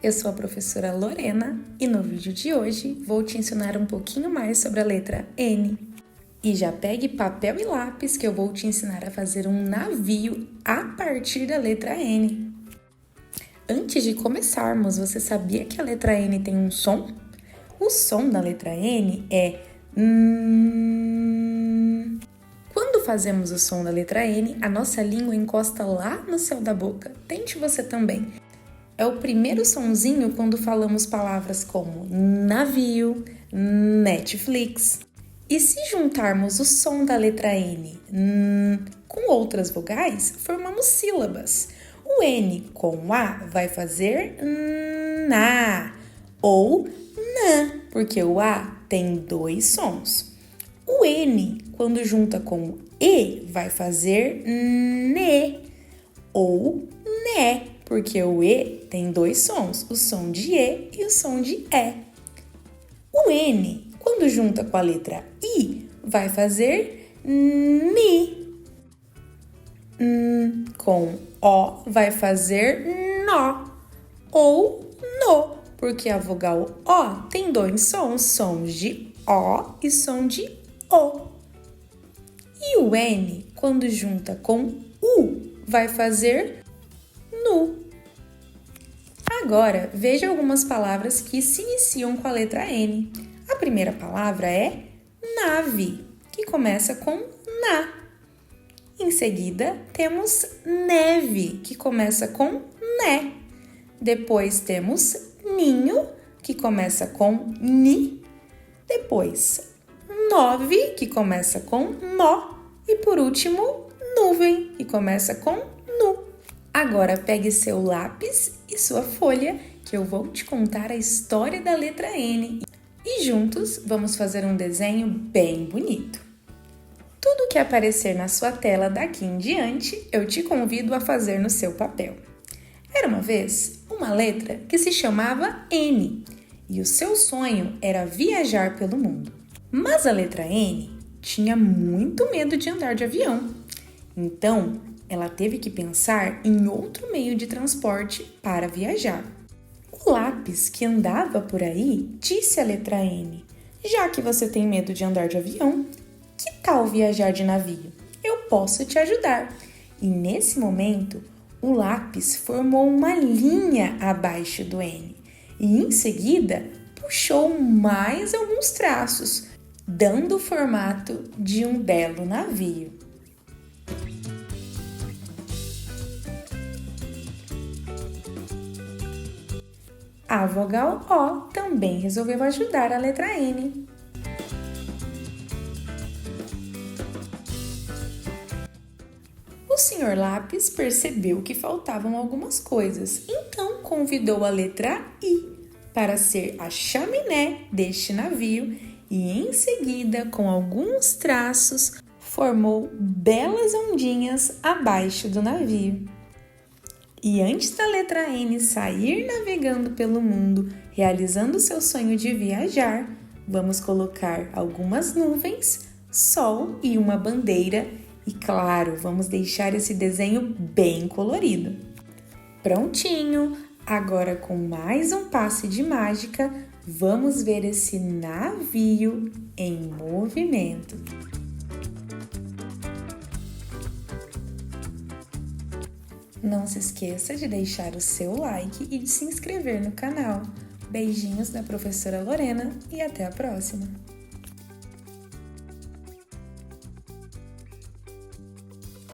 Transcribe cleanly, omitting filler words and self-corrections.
eu sou a professora Lorena e no vídeo de hoje vou te ensinar um pouquinho mais sobre a letra N. E já pegue papel e lápis que eu vou te ensinar a fazer um navio a partir da letra N. Antes de começarmos, você sabia que a letra N tem um som? O som da letra N é N. Quando fazemos o som da letra N, a nossa língua encosta lá no céu da boca. Tente você também. É o primeiro sonzinho quando falamos palavras como navio, Netflix. E se juntarmos o som da letra N com outras vogais, formamos sílabas. O N com A vai fazer na ou nã, porque o A tem dois sons. O N, quando junta com E, vai fazer ne ou né, porque o E tem dois sons, o som de E e o som de E. O N, quando junta com a letra I, vai fazer ni. Com O vai fazer nó ou no, porque a vogal O tem dois sons, sons de O e som de O. E o N, quando junta com U, vai fazer nu. Agora, veja algumas palavras que se iniciam com a letra N. A primeira palavra é nave, que começa com na. Em seguida, temos neve, que começa com né. Depois temos ninho, que começa com ni. Depois, nove, que começa com nó. E por último, nuvem, que começa com nu. Agora pegue seu lápis e sua folha, que eu vou te contar a história da letra N. E juntos vamos fazer um desenho bem bonito. Tudo que aparecer na sua tela daqui em diante, eu te convido a fazer no seu papel. Era uma vez uma letra que se chamava N, e o seu sonho era viajar pelo mundo. Mas a letra N tinha muito medo de andar de avião. Então, ela teve que pensar em outro meio de transporte para viajar. O lápis que andava por aí disse à letra N: já que você tem medo de andar de avião, que tal viajar de navio? Eu posso te ajudar. E nesse momento, o lápis formou uma linha abaixo do N e em seguida puxou mais alguns traços, dando o formato de um belo navio. A vogal O também resolveu ajudar a letra N. O Sr. Lápis percebeu que faltavam algumas coisas, então convidou a letra I para ser a chaminé deste navio e, em seguida, com alguns traços, formou belas ondinhas abaixo do navio. E antes da letra N sair navegando pelo mundo, realizando seu sonho de viajar, vamos colocar algumas nuvens, sol e uma bandeira. E claro, vamos deixar esse desenho bem colorido. Prontinho! Agora, com mais um passe de mágica, vamos ver esse navio em movimento. Não se esqueça de deixar o seu like e de se inscrever no canal. Beijinhos da professora Lorena e até a próxima!